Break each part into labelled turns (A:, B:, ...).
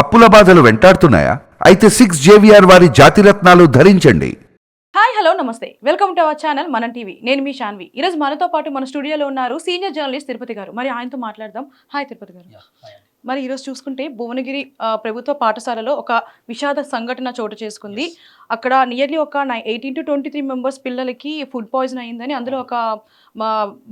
A: అప్పుల బాధలు వెంటాడుతున్నాయా? అయితే 6JVR వారి జాతిరత్నాలు ధరించండి.
B: హాయ్ హలో నమస్తే, వెల్కమ్ టు అవర్ ఛానల్ మనం టీవీ. నేను మీ శాన్వి. ఈరోజు మనతో పాటు మన స్టూడియోలో ఉన్నారు సీనియర్ జర్నలిస్ట్ తిరుపతి గారు. మరి ఆయనతో మాట్లాడదాం. హాయ్ తిరుపతి గారు. మరి ఈరోజు చూసుకుంటే భువనగిరి ప్రభుత్వ పాఠశాలలో ఒక విషాద సంఘటన చోటు చేసుకుంది. అక్కడ నియర్లీ ఒక 18 to 23 మెంబర్స్ పిల్లలకి ఫుడ్ పాయిజన్ అయిందని, అందులో ఒక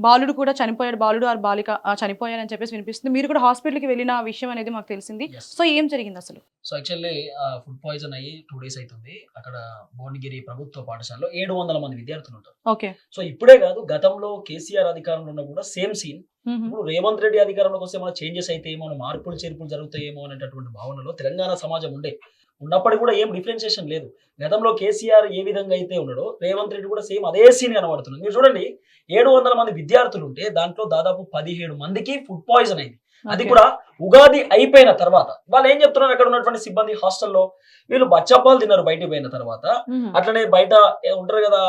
B: బాలుడు కూడా చనిపోయాడు, బాలుడు ఆర్ బాలిక చనిపోయారని చెప్పేసి వినిపిస్తుంది. మీరు కూడా హాస్పిటల్కి వెళ్ళిన విషయం అనేది మాకు తెలిసింది. సో ఏం జరిగింది అసలు?
C: సో యాక్చువల్లీ ఫుడ్ పాయిజన్ అయ్యి 2 days అవుతుంది. అక్కడ భువనగిరి ప్రభుత్వ పాఠశాలలో 700 మంది విద్యార్థులు ఉంటారు.
B: ఓకే. సో
C: ఇప్పుడే కాదు, గతంలో కేసీఆర్ అధికారంలో ఉన్న కూడా సేమ్ సీన్. ఇప్పుడు రేవంత్ రెడ్డి అధికారంలోకి వస్తే మన చేంజెస్ అయితే ఏమో, మార్పులు చేర్పులు జరుగుతాయేమో అనేటటువంటి భావనలో తెలంగాణ సమాజం ఉన్నప్పటికీ కూడా ఏం డిఫరెన్షియేషన్ లేదు. గతంలో కేసీఆర్ ఏ విధంగా అయితే ఉన్నాడో రేవంత్ రెడ్డి కూడా సేమ్ అదే సీన్ కనబడుతుంది. మీరు చూడండి, 700 మంది విద్యార్థులు ఉంటే దాంట్లో దాదాపు 17 మందికి ఫుడ్ పాయిజన్ అయింది. అది కూడా ఉగాది అయిపోయిన తర్వాత. వాళ్ళు ఏం చెప్తున్నారు, అక్కడ ఉన్నటువంటి సిబ్బంది హాస్టల్లో వీళ్ళు బచ్చపాలు తిన్నారు బయటికి పోయిన తర్వాత. అట్లనే బయట ఉంటారు కదా,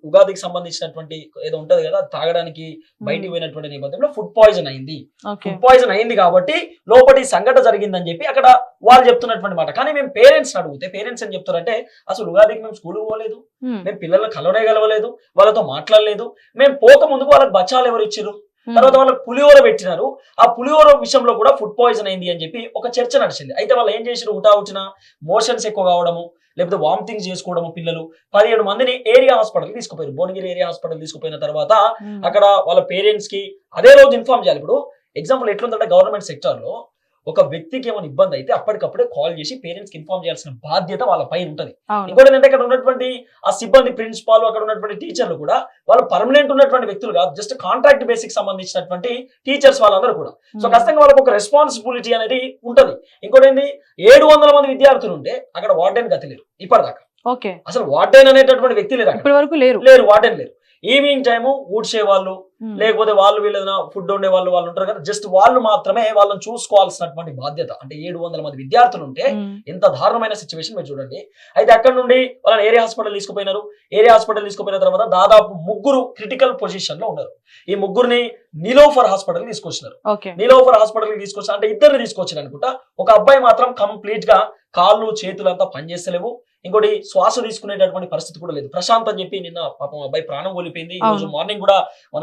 C: ఉగాదికి సంబంధించినటువంటి ఏదో ఉంటది కదా తాగడానికి, బయటికి పోయినటువంటి నేపథ్యంలో ఫుడ్ పాయిజన్ అయింది. ఫుడ్ పాయిజన్ అయింది కాబట్టి లోపటి సంఘటన జరిగిందని చెప్పి అక్కడ వాళ్ళు చెప్తున్నటువంటి మాట. కానీ మేము పేరెంట్స్ అడిగితే పేరెంట్స్ ఏం చెప్తారంటే, అసలు ఉగాదికి మేము స్కూల్కి పోలేదు, మేము పిల్లల్ని కలవలేదు, వాళ్ళతో మాట్లాడలేదు, మేము పోక ముందుకు వాళ్ళకి బచ్చాలు ఎవరు ఇచ్చారు, తర్వాత వాళ్ళకి పులిహోర పెట్టినారు, ఆ పులిహోర విషయంలో కూడా ఫుడ్ పాయిజన్ అయింది అని చెప్పి ఒక చర్చ నడిచింది. అయితే వాళ్ళు ఏం చేసారు, వచ్చిన మోషన్స్ ఎక్కువ కావడము, లేకపోతే వామిటింగ్స్ చేసుకోవడము, పిల్లలు 17 మందిని ఏరియా హాస్పిటల్ తీసుకుపోయారు. భువనగిరి ఏరియా హాస్పిటల్ తీసుకుపోయిన తర్వాత అక్కడ వాళ్ళ పేరెంట్స్ కి అదే రోజు ఇన్ఫార్మ్ చేయాలి. ఇప్పుడు ఎగ్జాంపుల్ ఎట్లుందంటే, గవర్నమెంట్ సెక్టర్ లో ఒక వ్యక్తికి ఏమైనా ఇబ్బంది అయితే అప్పటికప్పుడే కాల్ చేసి పేరెంట్స్ కి ఇన్ఫార్మ్ చేయాల్సిన బాధ్యత వాళ్ళ పైన ఉంటది. ఇంకోటి ఏంటంటే, అక్కడ ఉన్నటువంటి ఆ సిబ్బంది, ప్రిన్సిపాల్, అక్కడ ఉన్నటువంటి టీచర్లు కూడా వాళ్ళు పర్మనెంట్ ఉన్నటువంటి వ్యక్తులు కాదు, జస్ట్ కాంట్రాక్ట్ బేసిక్ సంబంధించినటువంటి టీచర్స్ వాళ్ళందరూ కూడా. సో ఖచ్చితంగా వాళ్ళకి ఒక రెస్పాన్సిబిలిటీ అనేది ఉంటది. ఇంకోటి ఏంటి, 700 మంది విద్యార్థులు ఉంటే అక్కడ వార్డెన్ గతి లేరు ఇప్పటిదాకా. అసలు వార్డెన్ అనేటటువంటి వ్యక్తి లేరు, వార్డెన్ లేరు. ఈవినింగ్ టైము ఊడ్చే వాళ్ళు, లేకపోతే వాళ్ళు వీళ్ళ ఫుడ్ వండే వాళ్ళు ఉంటారు కదా, జస్ట్ వాళ్ళు మాత్రమే వాళ్ళని చూసుకోవాల్సినటువంటి బాధ్యత. అంటే 700 మంది విద్యార్థులు ఉంటే ఎంత దారుణమైన సిచ్యువేషన్ మీరు చూడండి. అయితే అక్కడ నుండి వాళ్ళని ఏరియా హాస్పిటల్ తీసుకుపోయినారు. ఏరియా హాస్పిటల్ తీసుకుపోయిన తర్వాత దాదాపు 3 క్రిటికల్ పొజిషన్ లో ఉన్నారు. ఈ 3 నీలోఫర్ హాస్పిటల్ తీసుకొచ్చినారు. నీలోఫర్ హాస్పిటల్ తీసుకొచ్చిన అంటే 2 తీసుకొచ్చారు అనుకుంటా. ఒక అబ్బాయి మాత్రం కంప్లీట్ గా కాళ్ళు చేతులు అంతా పనిచేస్తలేవు. ఇంకోటి శ్వాస తీసుకునేటటువంటి పరిస్థితి కూడా లేదు. ప్రశాంత్ అని చెప్పి నిన్న పాపం అబ్బాయి ప్రాణం కోల్పోయింది. ఈ రోజు మార్నింగ్ కూడా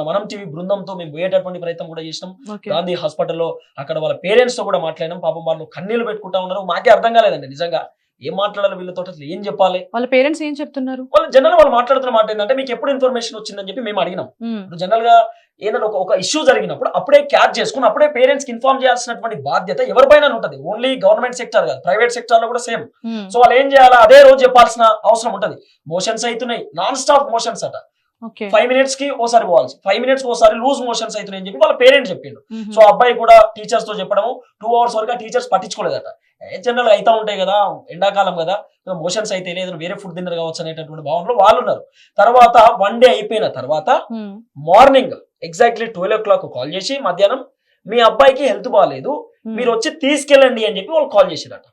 C: మనం టీవీ బృందంతో మేము పోయేటటువంటి ప్రయత్నం కూడా చేసినాం. గాంధీ హాస్పిటల్లో అక్కడ వాళ్ళ పేరెంట్స్ తో కూడా మాట్లాడినాం. పాపం వాళ్ళు కన్నీళ్లు పెట్టుకుంటా ఉన్నారు. మాకే అర్థం కాలేదండి నిజంగా, ఏం మాట్లాడాలి వీళ్ళతో, అసలు ఏం చెప్పాలి.
B: వాళ్ళ పేరెంట్స్ ఏం చెప్తున్నారు,
C: వాళ్ళు జనరల్ వాళ్ళు మాట్లాడుతున్న మాట ఏంటంటే, మీకు ఎప్పుడు ఇన్ఫర్మేషన్ వచ్చిందని చెప్పి మేము అడిగినాం. ఇప్పుడు జనరల్ గా ఏదైనా ఒక ఇష్యూ జరిగినప్పుడు అప్పుడే క్యాచ్ చేసుకుని అప్పుడే పేరెంట్స్ కి ఇన్ఫార్మ్ చేయాల్సినటువంటి బాధ్యత ఎవరిపైన ఉంటది. ఓన్లీ గవర్నమెంట్ సెక్టర్ కాదు, ప్రైవేట్ సెక్టర్ లో కూడా సేమ్. సో వాళ్ళు ఏం చేయాలా, అదే రోజు చెప్పాల్సిన అవసరం ఉంటది. మోషన్స్ అవుతున్నాయి, నాన్ స్టాప్ మోషన్స్ అట. 5 minutes కి ఓసారి పోవాల్సి, 5 minutes కి ఓసారి లూజ్ మోషన్స్ అవుతున్నాయి అని చెప్పి వాళ్ళ పేరెంట్స్ చెప్పిండు. సో అబ్బాయి కూడా టీచర్స్ తో చెప్పడము, 2 hours వరకు టీచర్స్ పట్టించుకోలేదట. జనరల్ అయితే ఉంటాయి కదా, ఎండాకాలం కదా, మోషన్స్ అయితే లేదు, వేరే ఫుడ్ తిన్నర్ కావచ్చు అనేటటువంటి భావనలో వాళ్ళు ఉన్నారు. తర్వాత 1 day అయిపోయిన తర్వాత మార్నింగ్ ఎగ్జాక్ట్లీ 12 o'clock కాల్ చేసి, మధ్యాహ్నం మీ అబ్బాయికి హెల్త్ బాగాలేదు, మీరు వచ్చి తీసుకెళ్ళండి అని చెప్పి వాళ్ళు కాల్ చేసిరట.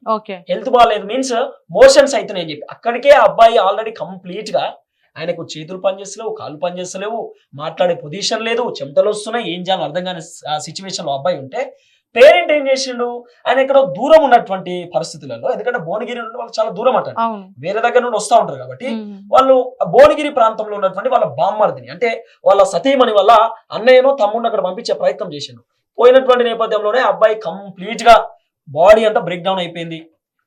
C: హెల్త్ బాగాలేదు మీన్స్ మోషన్స్ అవుతున్నాయి అని చెప్పి. అక్కడికే ఆ అబ్బాయి ఆల్రెడీ కంప్లీట్ గా, ఆయనకు చేతులు పనిచేస్తలేవు, కాళ్ళు పనిచేస్తలేవు, మాట్లాడే పొజిషన్ లేదు, చెమటలు వస్తున్నాయి, ఏం చేయాలో అర్థం కాని సిచ్యువేషన్ లో అబ్బాయి ఉంటే పేరెంట్ ఏం చేసిండు, ఆయన ఇక్కడ దూరం ఉన్నటువంటి పరిస్థితులలో, ఎందుకంటే భువనగిరి నుండి వాళ్ళు చాలా దూరం అంటారు, వేరే దగ్గర నుండి వస్తూ ఉంటారు కాబట్టి, వాళ్ళు భువనగిరి ప్రాంతంలో ఉన్నటువంటి వాళ్ళ బామ్మర్దిని అంటే వాళ్ళ సతీమణి వల్ల అన్నయ్యను తమ్ముడిని అక్కడ పంపించే ప్రయత్నం చేసిండు. పోయినటువంటి నేపథ్యంలోనే అబ్బాయి కంప్లీట్ గా బాడీ అంతా బ్రేక్ డౌన్ అయిపోయింది.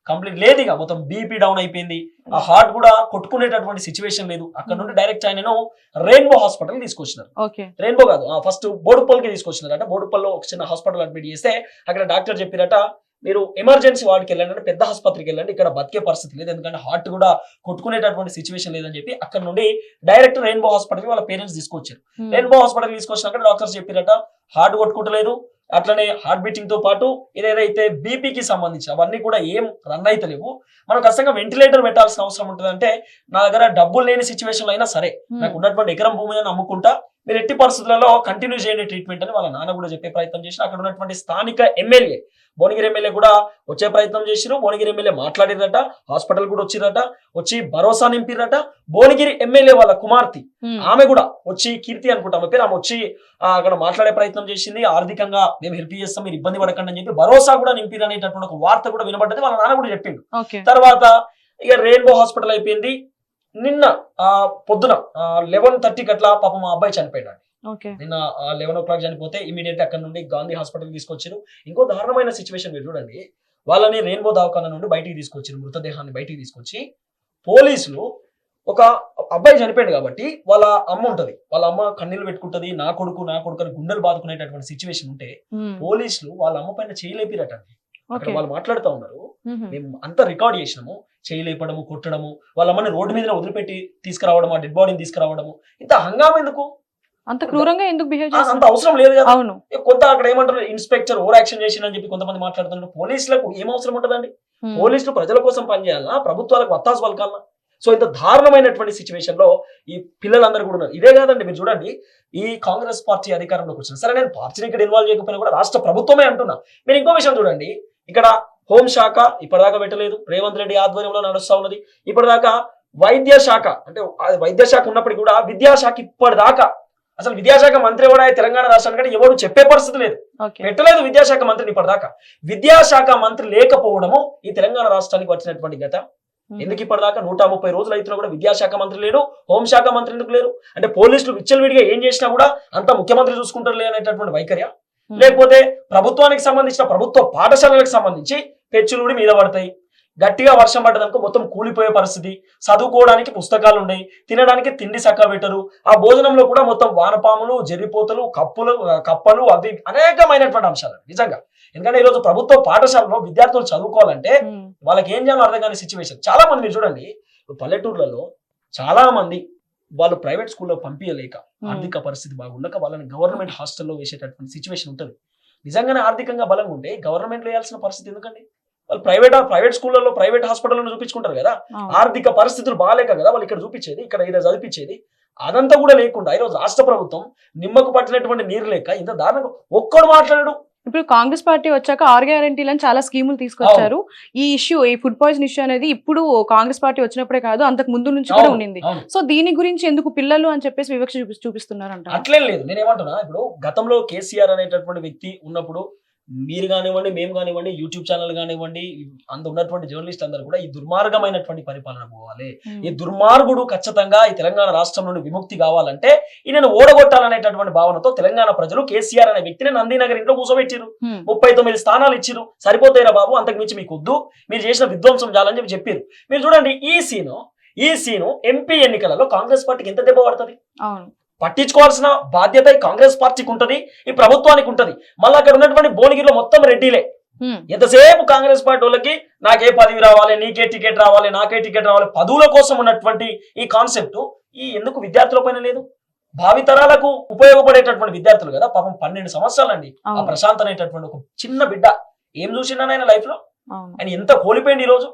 C: కంప్లీట్ లేదు, ఇక మొత్తం బీపీ డౌన్ అయిపోయింది. ఆ హార్ట్ కూడా కొట్టుకునేటటువంటి సిచ్యువేషన్ లేదు. అక్కడ నుండి డైరెక్ట్ ఆయనను రెయిన్బో హాస్పిటల్ తీసుకొచ్చినారు. రెయిన్బో కాదు, ఫస్ట్ బోడుపల్లికి తీసుకొచ్చినారు. అంటే బోడుపల్లిలో ఒక చిన్న హాస్పిటల్ అడ్మిట్ చేస్తే అక్కడ డాక్టర్ చెప్పారట, మీరు ఎమర్జెన్సీ వార్డుకి వెళ్ళండి, అంటే పెద్ద ఆసుపత్రికి వెళ్ళండి, ఇక్కడ బతికే పరిస్థితి లేదు, ఎందుకంటే హార్ట్ కూడా కొట్టుకునేటటువంటి సిచ్యువేషన్ లేదని చెప్పి అక్కడ నుండి డైరెక్ట్ రెయిన్బో హాస్పిటల్ వాళ్ళ పేరెంట్స్ తీసుకొచ్చారు. రెయిన్బో హాస్పిటల్ తీసుకొచ్చినాక డాక్టర్స్ చెప్పారట, హార్ట్ కొట్టుకుంటలేదు, అట్లనే హార్ట్ బీటింగ్ తో పాటు ఇదేదైతే బీపీకి సంబంధించి అవన్నీ కూడా ఏం రన్ అయితే లేవు, మనం ఖచ్చితంగా వెంటిలేటర్ పెట్టాల్సిన అవసరం ఉంటుంది. అంటే నా దగ్గర డబ్బులు లేని సిచ్యువేషన్ లో అయినా సరే, నాకు ఉన్నటువంటి ఎకరం భూమిని అమ్ముకుంటా మీరు ఎట్టి పరిస్థితులలో కంటిన్యూ చేయండి ట్రీట్మెంట్ అని వాళ్ళ నాన్న కూడా చెప్పే ప్రయత్నం చేసి అక్కడ ఉన్నటువంటి స్థానిక ఎమ్మెల్యే భువనగిరి ఎమ్మెల్యే కూడా వచ్చే ప్రయత్నం చేసిరు. భువనగిరి ఎమ్మెల్యే మాట్లాడిరట, హాస్పిటల్ కూడా వచ్చిరట, వచ్చి భరోసా నింపిరట. భువనగిరి ఎమ్మెల్యే వాళ్ళ కుమార్తె ఆమె కూడా వచ్చి, కీర్తి అనుకుంటా ఆమె పేరు, ఆమె వచ్చి అక్కడ మాట్లాడే ప్రయత్నం చేసింది. ఆర్థికంగా మేము హెల్ప్ చేస్తాం, మీరు ఇబ్బంది పడకండి అని చెప్పి భరోసా కూడా నింపిరు అనేటటువంటి ఒక వార్త కూడా వినబడ్డది. వాళ్ళ నాన్న కూడా చెప్పిండు. తర్వాత ఇక రెయిన్బో హాస్పిటల్ అయిపోయింది. నిన్న పొద్దున 11:30 అట్లా పాపం మా అబ్బాయి చనిపోయాడు. నిన్న 11 o'clock చనిపోతే ఇమీడియట్ అక్కడ నుండి గాంధీ హాస్పిటల్ తీసుకొచ్చారు. ఇంకో దారుణమైన సిచ్యువేషన్ మీరు చూడండి, వాళ్ళని రెయిన్బో దవాఖానా నుండి బయటికి తీసుకొచ్చారు, మృతదేహాన్ని బయటికి తీసుకొచ్చి పోలీసులు, ఒక అబ్బాయి చనిపోయాడు కాబట్టి వాళ్ళ అమ్మ ఉంటది, వాళ్ళ అమ్మ కన్నీళ్ళు పెట్టుకుంటది, నా కొడుకు అని గుండెలు బాదుకునేటటువంటి సిచ్యువేషన్ ఉంటే పోలీసులు వాళ్ళ అమ్మ పైన చేయలేపిరట. అక్కడ వాళ్ళు మాట్లాడుతూ ఉన్నారు, మేము అంతా రికార్డ్ చేసినాము, చేయలేపడము, కొట్టడము, వాళ్ళ అమ్మని రోడ్డు మీద వదిలిపెట్టి తీసుకురావడం, ఆ డెడ్ బాడీని తీసుకురావడము, ఇంత హంగామా ఎందుకు,
B: అంత క్రూరంగా ఎందుకు బిహేవ్ చేస్తారు?
C: అంత అవసరం లేదు కదా. కొంత అక్కడ ఏమంటారు, ఇన్స్పెక్టర్ ఓవర్ యాక్షన్ చేసిందని చెప్పి కొంతమంది మాట్లాడుతున్నారు. పోలీసులకు ఏం అవసరం ఉంటుందండి? పోలీసులు ప్రజల కోసం పనిచేయాలన్నా, ప్రభుత్వాలకు వత్తాసు పలకాలన్నా? సో ఇంత దారుణమైనటువంటి సిచ్యువేషన్ లో ఈ పిల్లలందరూ కూడా ఉన్నారు. ఇదే కాదండి, మీరు చూడండి, ఈ కాంగ్రెస్ పార్టీ అధికారంలోకి వచ్చిన సరే, నేను పార్టీని ఇక్కడ ఇన్వాల్వ్ చేయకపోయినా కూడా రాష్ట్ర ప్రభుత్వమే అంటున్నా. మీరు ఇంకో విషయం చూడండి, ఇక్కడ హోంశాఖ ఇప్పటిదాకా పెట్టలేదు, రేవంత్ రెడ్డి ఆధ్వర్యంలో నడుస్తా ఉన్నది. ఇప్పటిదాకా వైద్య శాఖ, అంటే వైద్య శాఖ ఉన్నప్పటికీ కూడా విద్యాశాఖ ఇప్పటిదాకా, అసలు విద్యాశాఖ మంత్రి కూడా తెలంగాణ రాష్ట్రానికి ఎవరు చెప్పే పరిస్థితి లేదు, పెట్టలేదు విద్యాశాఖ మంత్రిని ఇప్పటిదాకా. విద్యాశాఖ మంత్రి లేకపోవడము ఈ తెలంగాణ రాష్ట్రానికి వచ్చినటువంటి గత. ఎందుకు ఇప్పటిదాకా 130 రోజులు అయితున్నా కూడా విద్యాశాఖ మంత్రి లేడు, హోంశాఖ మంత్రి ఎందుకు లేరు? అంటే పోలీసులు విచ్చలవిడిగా ఏం చేసినా కూడా అంతా ముఖ్యమంత్రి చూసుకుంటారు అనేటటువంటి వైఖర్య? లేకపోతే ప్రభుత్వానికి సంబంధించిన ప్రభుత్వ పాఠశాలలకు సంబంధించి పెచ్చులు కూడా మీద పడతాయి, గట్టిగా వర్షం పడ్డదనుకో మొత్తం కూలిపోయే పరిస్థితి, చదువుకోవడానికి పుస్తకాలు ఉండయి, తినడానికి తిండి చక్క పెట్టరు, ఆ భోజనంలో కూడా మొత్తం వానపాములు, జర్రిపోతలు, కప్పలు, అవి అనేకమైనటువంటి అంశాలు నిజంగా. ఎందుకంటే ఈరోజు ప్రభుత్వ పాఠశాలలో విద్యార్థులు చదువుకోవాలంటే వాళ్ళకి ఏం చేయాలో అర్థం కాని సిచ్యువేషన్. చాలా మంది మీరు చూడండి, పల్లెటూర్లలో చాలా మంది వాళ్ళు ప్రైవేట్ స్కూల్లో పంపించలేక, ఆర్థిక పరిస్థితి బాగుండక వాళ్ళని గవర్నమెంట్ హాస్టల్లో వేసేటటువంటి సిచ్యువేషన్ ఉంటుంది. నిజంగానే ఆర్థికంగా బలంగా ఉంటే గవర్నమెంట్ లో వేయాల్సిన పరిస్థితి ఎందుకండి? వాళ్ళు ప్రైవేట్ స్కూళ్ళలో, ప్రైవేట్ హాస్పిటల్లో చూపించుకుంటారు కదా. ఆర్థిక పరిస్థితులు బాగాలేక కదా వాళ్ళు ఇక్కడ చూపించేది, ఇక్కడ ఏదో చదివించేది. అదంతా కూడా లేకుండా ఈరోజు రాష్ట్ర ప్రభుత్వం నిమ్మకు పట్టినటువంటి నీరు లేక ఇంత దారుణంగా ఒక్కడు మాట్లాడాడు.
B: ఇప్పుడు కాంగ్రెస్ పార్టీ వచ్చాక 6 గ్యారెంటీలను చాలా స్కీములు తీసుకొచ్చారు. ఈ ఇష్యూ, ఈ ఫుడ్ పాయిజన్ ఇష్యూ అనేది ఇప్పుడు కాంగ్రెస్ పార్టీ వచ్చినప్పుడే కాదు, అంతకు ముందు నుంచి కూడా ఉండింది. సో దీని గురించి ఎందుకు పిల్లలు అని చెప్పేసి వివక్ష చూపిస్తున్నారంట?
C: అట్లేం లేదు, నేనేమంటున్నా, ఇప్పుడు గతంలో కేసీఆర్ అనేటటువంటి వ్యక్తి ఉన్నప్పుడు మీరు కానివ్వండి, మేము కానివ్వండి, యూట్యూబ్ ఛానల్ కానివ్వండి, అంత ఉన్నటువంటి జర్నలిస్ట్ అందరూ కూడా ఈ దుర్మార్గమైనటువంటి పరిపాలన పోవాలి, ఈ దుర్మార్గుడు ఖచ్చితంగా ఈ తెలంగాణ రాష్ట్రం నుండి విముక్తి కావాలంటే ఈయనను ఓడగొట్టాలనేటటువంటి భావనతో తెలంగాణ ప్రజలు కేసీఆర్ అనే వ్యక్తిని నందినగర్ ఇంట్లో కూర్చోబెట్టిరు. 39 స్థానాలు ఇచ్చిరు. సరిపోతాయిరా బాబు, అంతకు మించి మీకు వద్దు, మీరు చేసిన విధ్వంసం చాలని చెప్పి చెప్పారు. మీరు చూడండి, ఈ సీను ఎంపీ ఎన్నికలలో కాంగ్రెస్ పార్టీకి ఎంత దెబ్బ పడుతుంది? పట్టించుకోవాల్సిన బాధ్యత ఈ కాంగ్రెస్ పార్టీకి ఉంటది, ఈ ప్రభుత్వానికి ఉంటది. మళ్ళీ అక్కడ ఉన్నటువంటి భువనగిరిలో మొత్తం రెడ్డిలే. ఎంతసేపు కాంగ్రెస్ పార్టీ వాళ్ళకి నాకే పదవి రావాలి, నీకే టికెట్ రావాలి, నాకే టికెట్ రావాలి, పదవుల కోసం ఉన్నటువంటి ఈ కాన్సెప్ట్ ఈ ఎందుకు విద్యార్థుల పైన లేదు? భావితరాలకు ఉపయోగపడేటటువంటి విద్యార్థులు కదా. పాపం 12 సంవత్సరాలండి ఆ ప్రశాంత్ అనేటటువంటి ఒక చిన్న బిడ్డ ఏం చూసిండని ఆయన లైఫ్ లో, ఆయన ఎంత కోల్పోయింది ఈ రోజు.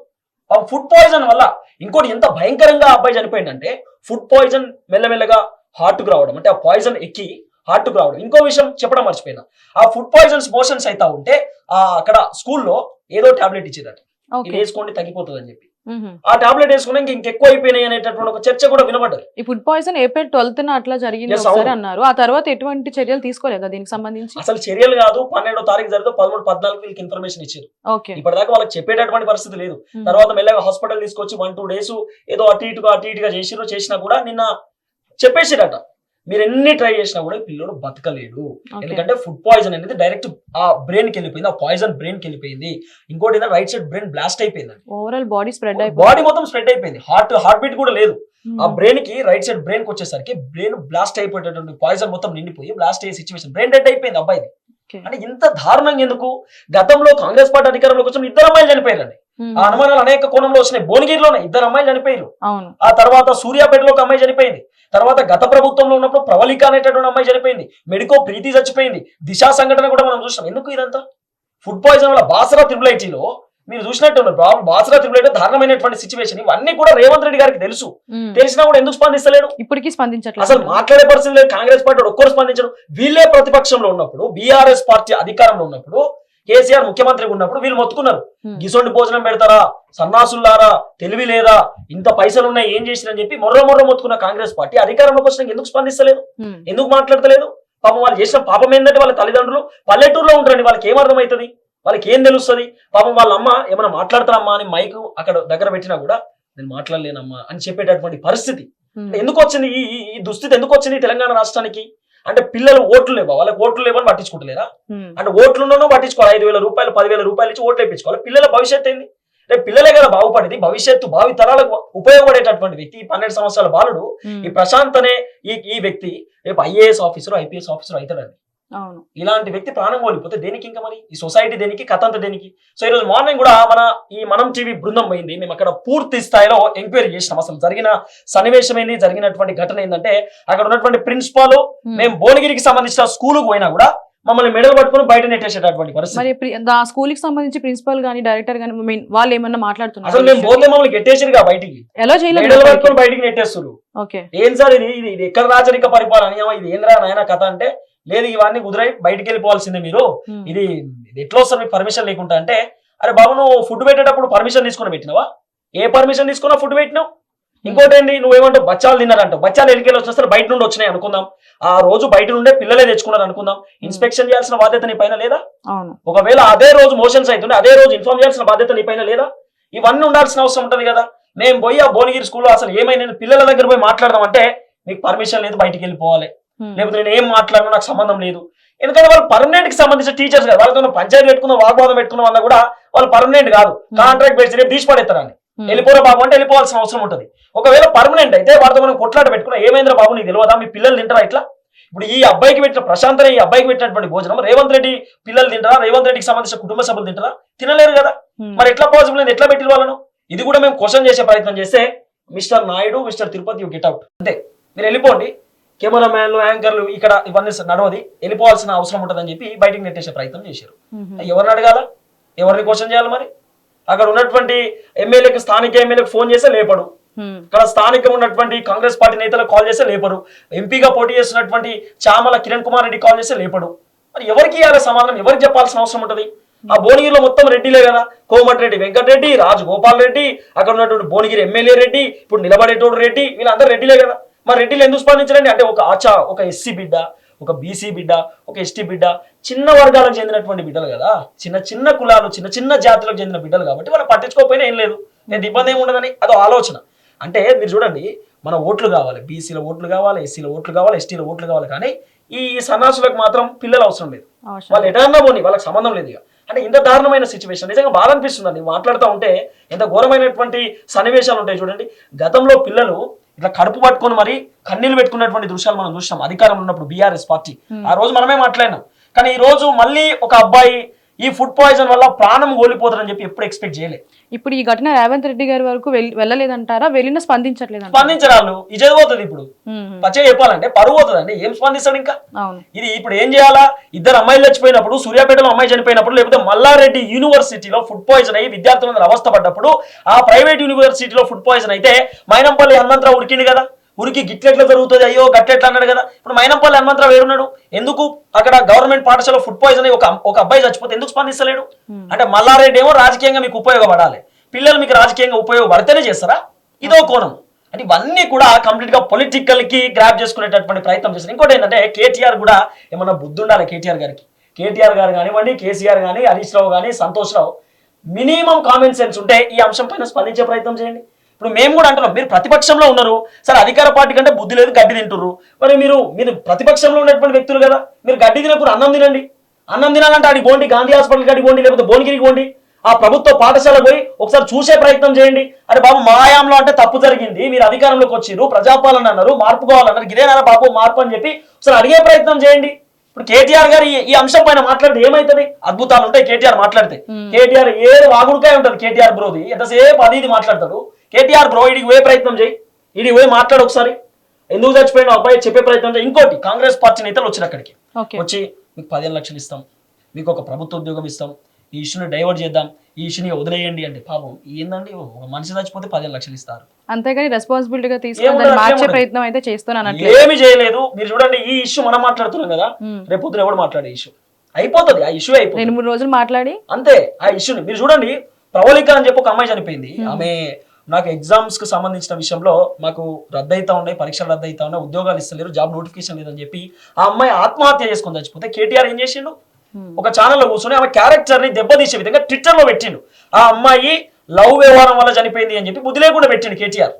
C: ఫుడ్ పాయిజన్ వల్ల ఇంకోటి ఎంత భయంకరంగా అబ్బాయి చనిపోయిందంటే, ఫుడ్ పాయిజన్ మెల్లమెల్లగా హార్ట్కు రావడం, అంటే ఆ పాయిజన్ ఎక్కి హార్ట్కు రావడం. ఇంకో విషయం చెప్పడం మర్చిపోయినా, ఆ ఫుడ్ పాయిజన్స్ మోషన్స్ అవుతా ఉంటే అక్కడ స్కూల్లో ఏదో టాబ్లెట్ ఇచ్చేదట, ఇది వేసుకోండి తగ్గిపోతుంది అని చెప్పి. ఆ టాబ్లెట్ వేసుకున్నాక ఇంకెక్కువ అయిపోయినాయి అనేటటువంటి ఒక చర్చ కూడా వినబడ్డది.
B: ఈ ఫుడ్ పాయిజన్ April 12th అట్లా జరిగింది అన్నారు. ఆ తర్వాత ఎటువంటి చర్యలు తీసుకోలేదా దీనికి సంబంధించి?
C: అసలు చర్యలు కాదు, 12వ తారీఖు జరిగితే 13, 14 వీళ్ళకి ఇన్ఫర్మేషన్ ఇచ్చారు. ఇప్పటిదాకా వాళ్ళకి చెప్పేటటువంటి పరిస్థితి లేదు. తర్వాత మెల్లగా హాస్పిటల్ తీసుకొచ్చి 1-2 days ఏదో అటు ఇటుగా చేసినా కూడా నిన్న చెప్పేసిరట, మీరు ఎన్ని ట్రై చేసినా కూడా పిల్లడు బతకలేడు. ఎందుకంటే ఫుడ్ పాయిజన్ అనేది డైరెక్ట్ ఆ బ్రెయిన్ కి వెళ్ళిపోయింది, ఆ పాయిజన్ బ్రెయిన్ కి వెళ్ళిపోయింది. ఇంకోటి రైట్ సైడ్ బ్రెయిన్ బ్లాస్ట్ అయిపోయింది,
B: ఓవరాల్ బాడీ
C: మొత్తం స్ప్రెడ్ అయిపోయింది, హార్ట్ బీట్ కూడా లేదు. ఆ బ్రెయిన్ కి రైట్ సైడ్ బ్రెయిన్ కి వచ్చేసరికి బ్రెయిన్ బ్లాస్ట్ అయిపోయేటటువంటి పాయిజన్ మొత్తం నిండిపోయి బ్లాస్ట్ అయ్యే సిచ్యువేషన్, బ్రెయిన్ డెడ్ అయిపోయింది అబ్బాయిది. అంటే ఇంత దారుణంగా ఎందుకు? గతంలో కాంగ్రెస్ పార్టీ అధికారంలోకి వచ్చిన 2 అమ్మాయిలు చనిపోయారండి. ఆ అనుమానాలు అనేక కోణంలో వచ్చినాయి. భువనగిరిలోనే 2 అమ్మాయిలు చనిపోయారు. ఆ తర్వాత సూర్యాపేటలో ఒక అమ్మాయి చనిపోయింది. తర్వాత గత ప్రభుత్వంలో ఉన్నప్పుడు ప్రవళిక అనేటటువంటి అమ్మాయి చనిపోయింది. మెడికో ప్రీతి చచ్చిపోయింది. దిశ సంఘటన కూడా మనం చూసాం. ఎందుకు ఇదంతా? ఫుడ్ పాయిజన్ వల్ల బాసరా త్రిబుల్ ఐటీలో మీరు చూసినట్టు బాబు బాసరా త్రిపుల దారుణమైనటువంటి సిచ్యువేషన్ ఇవన్నీ కూడా రేవంత్ రెడ్డి గారికి తెలుసు. తెలిసినా కూడా ఎందుకు స్పందిస్తలేడు?
B: ఇప్పటికీ స్పందించట్లేదు.
C: అసలు మాట్లాడే పరిస్థితి లేదు. కాంగ్రెస్ పార్టీ ఒక్కరు స్పందించడం. వీళ్ళే ప్రతిపక్షంలో ఉన్నప్పుడు, బీఆర్ఎస్ పార్టీ అధికారంలో ఉన్నప్పుడు, కేసీఆర్ ముఖ్యమంత్రిగా ఉన్నప్పుడు వీళ్ళు మొత్తుకున్నారు, గిసొండి భోజనం పెడతారా, సన్నాసుల్లారా, తెలివి లేదా, ఇంత పైసలు ఉన్నాయి, ఏం చేసిరని చెప్పి మొర్ర మొత్తుకున్న కాంగ్రెస్ పార్టీ అధికారంలోకి వచ్చినాక ఎందుకు స్పందిస్తలేదు? ఎందుకు మాట్లాడతలేదు? పాపం వాళ్ళు చేసిన పాపం ఏంటంటే వాళ్ళ తల్లిదండ్రులు పల్లెటూరులో ఉంటారండి. వాళ్ళకి ఏం అర్థమవుతుంది? వాళ్ళకి ఏం తెలుస్తుంది? పాపం వాళ్ళ అమ్మ ఏమైనా మాట్లాడతారమ్మా అని మైక్ అక్కడ దగ్గర పెట్టినా కూడా నేను మాట్లాడలేనమ్మా అని చెప్పేటటువంటి పరిస్థితి ఎందుకు వచ్చింది? ఈ దుస్థితి ఎందుకు వచ్చింది తెలంగాణ రాష్ట్రానికి? అంటే పిల్లలు ఓట్లు లేవా? వాళ్ళకి ఓట్లు లేవని పట్టించుకుంటలేరా? అంటే ఓట్లున్నో పట్టించుకోవాలి. 5,000 రూపాయలు 10,000 రూపాయలు ఇచ్చి ఓట్లు వేయించుకోవాలి. పిల్లల భవిష్యత్తు ఏంది? రేపు పిల్లలే కదా బాగుపడేది. భవిష్యత్తు భావి తరాలకు ఉపయోగపడేటటువంటి వ్యక్తి 12 సంవత్సరాల బాలుడు ఈ ప్రశాంత్ అనే ఈ వ్యక్తి రేపు IAS ఆఫీసర్ IPS ఆఫీసర్ అవుతాడండి. ఇలాంటి వ్యక్తి ప్రాణం కోల్పోతే దేనికి? ఇంకా మరి ఈ సొసైటీ దేనికి? కథ అంతా దేనికి? సో ఈ రోజు మార్నింగ్ కూడా మనం టీవీ బృందం పోయింది. మేము అక్కడ పూర్తి స్థాయిలో ఎంక్వైరీ చేసినాం. అసలు జరిగిన సన్నివేశం ఏంది, జరిగినటువంటి ఘటన ఏంటంటే అక్కడ ఉన్నటువంటి ప్రిన్సిపాల్ మేము భువనగిరికి సంబంధించిన స్కూల్కి పోయినా కూడా మమ్మల్ని మెడలు పట్టుకుని బయట నెట్టేసేటటువంటి పరిస్థితి.
B: మరి స్కూల్ కి సంబంధించి ప్రిన్సిపల్ గానీ డైరెక్టర్ గానీ వాళ్ళు ఏమన్నా మాట్లాడుతున్నారు?
C: అసలు మేము పోతే మమ్మల్ని గెట్టేసిరుగా బయటికి,
B: ఎలా చేయలేదు,
C: మెడలు పట్టుకుని బయటికి నెట్టేస్తారు. ఏం సార్ ఇది ఎక్కడ రాజరిక పరిపాలన? ఇది ఏంద్రా నాయన కథ అంటే, లేదు ఇవన్నీ కుదిరాయి, బయటికి వెళ్ళిపోవాల్సిందే మీరు, ఇది ఎట్లా వస్తారు మీకు పర్మిషన్ లేకుండా అంటే, అరే బాబు నువ్వు ఫుడ్ పెట్టేటప్పుడు పర్మిషన్ తీసుకుని పెట్టినావా? ఏ పర్మిషన్ తీసుకున్నా ఫుడ్ పెట్టినావు? ఇంకోటి ఏంటి, నువ్వేమంటావు బచ్చాలు తిన్నారంటావు. బచ్చాలు ఎలికెళ్ళి వచ్చిన బయట నుండి వచ్చినాయి అనుకుందాం. ఆ రోజు బయట నుండే పిల్లలే తెచ్చుకున్నారు అనుకుందాం. ఇన్స్పెక్షన్ చేయాల్సిన బాధ్యత నీ పైన లేదా? ఒకవేళ అదే రోజు మోషన్స్ అవుతుండే అదే రోజు ఇన్ఫార్మ్ చేయాల్సిన బాధ్యత నీ పైన లేదా? ఇవన్నీ ఉండాల్సిన అవసరం ఉంటుంది కదా. మేము పోయి ఆ భువనగిరి స్కూల్లో అసలు ఏమైనా పిల్లల దగ్గర పోయి మాట్లాడదామంటే మీకు పర్మిషన్ లేదు, బయటికి వెళ్ళిపోవాలి, లేకపోతే నేను ఏం మాట్లాడినా నాకు సంబంధం లేదు. ఎందుకంటే వాళ్ళు పర్మనెంట్ కి సంబంధించిన టీచర్స్ కదా. వాళ్ళతో పంచాయతీ పెట్టుకున్న వాగ్వాదం పెట్టుకున్న వల్ల కూడా వాళ్ళు పర్మనెంట్ కాదు, కాంట్రాక్ట్ బేస్ రేపు తీసి పడేస్తారని. వెళ్ళిపోరా బాబు అంటే వెళ్ళిపోవాల్సిన అవసరం ఉంటుంది. ఒకవేళ పర్మనెంట్ అయితే వాటితో మనం కొట్లాట పెట్టుకున్నా ఏమైందిరా బాబు నీకు తెలియదా, మీ పిల్లలు తింటారా ఇట్లా? ఇప్పుడు ఈ అబ్బాయికి పెట్టిన ప్రశాంత్ ఈ అబ్బాయికి పెట్టినటువంటి భోజనం రేవంత్ రెడ్డి పిల్లలు తింటారా? రేవంత్ రెడ్డికి సంబంధించిన కుటుంబ సభ్యులు తింటారా? తినలేరు కదా. మరి ఎట్లా పాసిబుల్ అయింది? ఎట్లా పెట్టిన వాళ్ళను? ఇది కూడా మేము క్వశ్చన్ చేసే ప్రయత్నం చేస్తే mister Naidu, mister Tirupati you get out, అంతే, మీరు వెళ్ళిపోండి, కెమెరామ్యాన్లు, యాంకర్లు ఇక్కడ ఇవన్నీ నడవది, వెళ్ళిపోవాల్సిన అవసరం ఉంటుందని చెప్పి బయటికి నెట్టేసే ప్రయత్నం చేశారు. ఎవరిని అడగాల? ఎవరిని క్వశ్చన్ చేయాలి? మరి అక్కడ ఉన్నటువంటి ఎమ్మెల్యేకి, స్థానిక ఎమ్మెల్యేకి ఫోన్ చేస్తే లేపడు, ఇక్కడ స్థానికం ఉన్నటువంటి కాంగ్రెస్ పార్టీ నేతలకు కాల్ చేస్తే లేపరు, ఎంపీగా పోటీ చేస్తున్నటువంటి చామల కిరణ్ కుమార్ రెడ్డి కాల్ చేస్తే లేపడు. మరి ఎవరికి ఇవ్వాలి సమాధానం? ఎవరికి చెప్పాల్సిన అవసరం ఉంటుంది? ఆ భువనగిరిలో మొత్తం రెడ్డిలే కదా, కోమటిరెడ్డి వెంకటరెడ్డి, రాజగోపాల్ రెడ్డి, అక్కడ ఉన్నటువంటి భువనగిరి ఎమ్మెల్యే రెడ్డి, ఇప్పుడు నిలబడేటోడు రెడ్డి, వీళ్ళందరూ రెడ్డిలే కదా. మరి రెడ్డిలు ఎందుకు స్పందించండి అంటే ఒక ఎస్సీ బిడ్డ, ఒక బీసీ బిడ్డ, ఒక ఎస్టీ బిడ్డ, చిన్న వర్గాలకు చెందినటువంటి బిడ్డలు కదా, చిన్న కులాలు, చిన్న జాతులకు చెందిన బిడ్డలు కాబట్టి వాళ్ళు పట్టించుకోకపోయినా ఏం లేదు, నేను ఇబ్బంది ఏమి ఉండదని అదో ఆలోచన. అంటే మీరు చూడండి, మన ఓట్లు కావాలి, బీసీల ఓట్లు కావాలి, ఎస్సీల ఓట్లు కావాలి, ఎస్టీల ఓట్లు కావాలి, కానీ ఈ సన్నాసులకు మాత్రం పిల్లలు అవసరం లేదు. వాళ్ళు ఎటన్నా పోనీ వాళ్ళకి సంబంధం లేదు. ఇక అంటే ఇంత దారుణమైన సిచ్యువేషన్ నిజంగా బాధ అనిపిస్తుందండి మాట్లాడుతూ ఉంటే. ఎంత ఘోరమైనటువంటి సన్నివేశాలు ఉంటాయి చూడండి. గతంలో పిల్లలు ఇట్లా కడుపు పట్టుకొని మరి కన్నీళ్ళు పెట్టుకున్నటువంటి దృశ్యాలు మనం చూసాం అధికారంలో ఉన్నప్పుడు బీఆర్ఎస్ పార్టీ. ఆ రోజు మనమే మాట్లాడినాం. కానీ ఈ రోజు మళ్ళీ ఒక అబ్బాయి ఈ ఫుడ్ పాయిజన్ వల్ల ప్రాణం కోల్పోతారని చెప్పి ఎప్పుడు ఎక్స్పెక్ట్ చేయలేదు.
B: ఇప్పుడు ఈ ఘటన రేవంత్ రెడ్డి గారి వరకు వెళ్ళలేదంటారా? వెళ్ళినా స్పందించట్లేదు.
C: స్పందించరాళ్ళు ఇజే పోతుంది. ఇప్పుడు పచ్చగా చెప్పాలంటే పరువు పోతుందండి. ఏం స్పందిస్తాడు ఇంకా? ఇది ఇప్పుడు ఏం చేయాలా? ఇద్దరు అమ్మాయిలు చచ్చిపోయినప్పుడు, సూర్యాపేటలో అమ్మాయి చనిపోయినప్పుడు, లేకపోతే మల్లారెడ్డి యూనివర్సిటీలో ఫుడ్ పాయిజన్ అయ్యి విద్యార్థులందరూ అవస్థ పడ్డప్పుడు, ఆ ప్రైవేట్ యూనివర్సిటీలో ఫుడ్ పాయిజన్ అయితే మైనంపల్లి హనుమంతరావు ఉరికింది కదా, ఉరికి గిట్లెట్లా జరుగుతుంది, అయ్యో గట్లెట్లా అన్నాడు కదా. ఇప్పుడు మైనంపల్లి హనుమంతరావు ఏడున్నాడు? ఎందుకు అక్కడ గవర్నమెంట్ పాఠశాల ఫుడ్ పాయిజన్ అయ్యి ఒక అబ్బాయి చచ్చిపోతే ఎందుకు స్పందిస్తలేడు? అంటే మల్లారెడ్డి ఏమో రాజకీయంగా మీకు ఉపయోగపడాలి, పిల్లలు మీకు రాజకీయంగా ఉపయోగపడితేనే చేస్తారా? ఇదో కోణం. అంటే ఇవన్నీ కూడా కంప్లీట్ గా పొలిటికల్ కి గ్రాప్ చేసుకునేటటువంటి ప్రయత్నం చేస్తారు. ఇంకోటి ఏంటంటే కేటీఆర్ కూడా ఏమన్నా బుద్ధి ఉండాలి కేటీఆర్ గారికి. కేటీఆర్ గారు కానివ్వండి, కేసీఆర్ కానీ, హరీష్ రావు కానీ, సంతోష్ రావు, మినిమం కామన్ సెన్స్ ఉంటే ఈ అంశం పైన స్పందించే ప్రయత్నం చేయండి. ఇప్పుడు మేము కూడా అంటున్నాం, మీరు ప్రతిపక్షంలో ఉన్నారు సరే, అధికార పార్టీ కంటే బుద్ధి లేదు, గడ్డి తింటున్నారు. మరి మీరు ప్రతిపక్షంలో ఉన్నటువంటి వ్యక్తులు కదా, మీరు గడ్డి తినప్పుడు అన్నం తినండి. అన్నం తినాలంటే అడిగి పోండి, గాంధీ హాస్పిటల్కి అడిగి పోండి, లేకపోతే భువనగిరికి పోండి, ఆ ప్రభుత్వ పాఠశాల పోయి ఒకసారి చూసే ప్రయత్నం చేయండి. అరే బాబు మాయాంలో అంటే తప్పు జరిగింది, మీరు అధికారంలోకి వచ్చిర్రు, ప్రజాపాలన అన్నారు, మార్పు కావాలన్నారు, ఇదేనా బాబు మార్పు అని చెప్పి ఒకసారి అడిగే ప్రయత్నం చేయండి. ఇప్పుడు కేటీఆర్ గారు ఈ అంశం పైన మాట్లాడితే ఏమైతుంది? అద్భుతాలు ఉంటాయి కేటీఆర్ మాట్లాడితే. కేటీఆర్ ఏడు వాగుడుకాయ ఉంటుంది కేటీఆర్ బ్రోది, ఎంతసేపు అది మాట్లాడతాడు. కేటీఆర్ బ్రో ఇడికి పోయే ప్రయత్నం చేయి, ఇడికి పోయి మాట్లాడు ఒకసారి, ఎందుకు చచ్చిపోయిన అబ్బాయి చెప్పే ప్రయత్నం చేయి. ఇంకోటి, కాంగ్రెస్ పార్టీ నేతలు వచ్చారు అక్కడికి, వచ్చి మీకు 15 లక్షలు ఇస్తాం, మీకు ఒక ప్రభుత్వ ఉద్యోగం ఇస్తాం, ఈ ఇష్యూని డైవర్ట్ చేద్దాం, ఈ ఇష్యూని వదిలేయండి అంటే పాపం ఏందండి, ఒక మనిషి చచ్చిపోతే 15 లక్షలు ఇస్తారు.
B: అంతేగాని రెస్పాన్సిబిలిటీగా తీసుకొని
C: ఏముండదు,
B: దాన్ని మార్చే
C: ఏముండదు.
B: ప్రయత్నం అయితే చేస్తున్నాను
C: ఏమి చేయలేదు. మీరు చూడండి, ఈ ఇష్యూ మనం మాట్లాడుతున్నాం కదా, రేపు పొద్దున ఎవడు మాట్లాడే ఇష్యూ అయిపోతుంది, ఆ ఇష్యూ అయిపోతుంది
B: 2-3 రోజులు మాట్లాడి
C: అంతే. ఆ ఇష్యూని మీరు చూడండి, ప్రవళిక అని చెప్పి ఒక అమ్మాయి చనిపోయింది. ఆమె నాకు ఎగ్జామ్స్ కు సంబంధించిన విషయంలో మాకు రద్దయితా ఉన్నాయి, పరీక్షలు రద్దయితా ఉన్నాయి, ఉద్యోగాలు ఇస్తలేరు, జాబ్ నోటిఫికేషన్ లేదని చెప్పి ఆ అమ్మాయి ఆత్మహత్య చేసుకుని చచ్చిపోతే కేటీఆర్ ఏం చేసిండు, ఒక ఛానల్లో కూర్చొని ఆమె క్యారెక్టర్ ని దెబ్బతీసే విధంగా ట్విట్టర్ లో పెట్టిండు. ఆ అమ్మాయి లవ్ వ్యవహారం వల్ల చనిపోయింది అని చెప్పి బుద్ధి లేకుండా పెట్టిండు కేటీఆర్.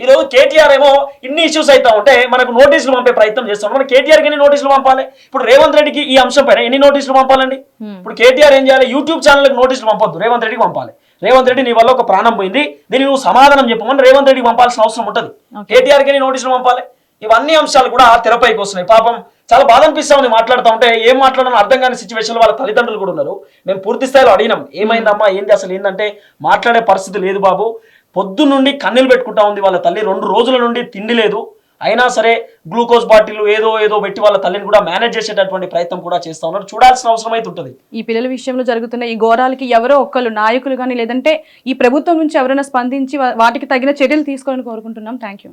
C: ఈ రోజు కేటీఆర్ ఏమో ఇన్ని ఇష్యూస్ అయితే ఉంటే మనకు నోటీసులు పంపే ప్రయత్నం చేస్తాం. మనం కేటీఆర్ కి ఎన్ని నోటీసులు పంపాలి? ఇప్పుడు రేవంత్ రెడ్డికి ఈ అంశం పైన ఎన్ని నోటీసులు పంపాలండి? ఇప్పుడు కేటీఆర్ ఏం చేయాలి? యూట్యూబ్ ఛానల్కి నోటీసులు పంపొద్దు, రేవంత్ రెడ్డికి పంపాలి. రేవంత్ రెడ్డి నీ వల్ల ఒక ప్రాణం పోయింది, దీన్ని నువ్వు సమాధానం చెప్పమని రేవంత్ రెడ్డికి పంపాల్సిన అవసరం ఉంటుంది. కేటీఆర్ కి నోటీసులు పంపాలి. ఇవన్నీ అంశాలు కూడా తెరపైకి వస్తున్నాయి. పాపం చాలా బాధ అనిపిస్తా ఉంది మాట్లాడుతూ ఉంటే. ఏం మాట్లాడాలని అర్థం కాని సిచ్యువేషన్లో వాళ్ళ తల్లిదండ్రులు కూడా ఉన్నారు. మేము పూర్తి స్థాయిలో అడిగినాం, ఏమైందమ్మా, ఏంది అసలు ఏంటంటే మాట్లాడే పరిస్థితి లేదు బాబు, పొద్దు నుండి కన్నీళ్ళు పెట్టుకుంటా ఉంది వాళ్ళ తల్లి, 2 రోజుల నుండి తిండి లేదు, అయినా సరే గ్లూకోజ్ బాటిల్ ఏదో ఏదో పెట్టి వాళ్ళ తల్లిని కూడా మేనేజ్ చేసేటటువంటి ప్రయత్నం కూడా చేస్తా ఉన్నారు. చూడాల్సిన అవసరం అయితే ఉంటుంది.
B: ఈ పిల్లల విషయంలో జరుగుతున్న ఈ ఘోరాలకి ఎవరో ఒక్కరు నాయకులు కానీ లేదంటే ఈ ప్రభుత్వం నుంచి ఎవరైనా స్పందించి వాటికి తగిన చర్యలు తీసుకోవాలని కోరుకుంటున్నాం. Thank you.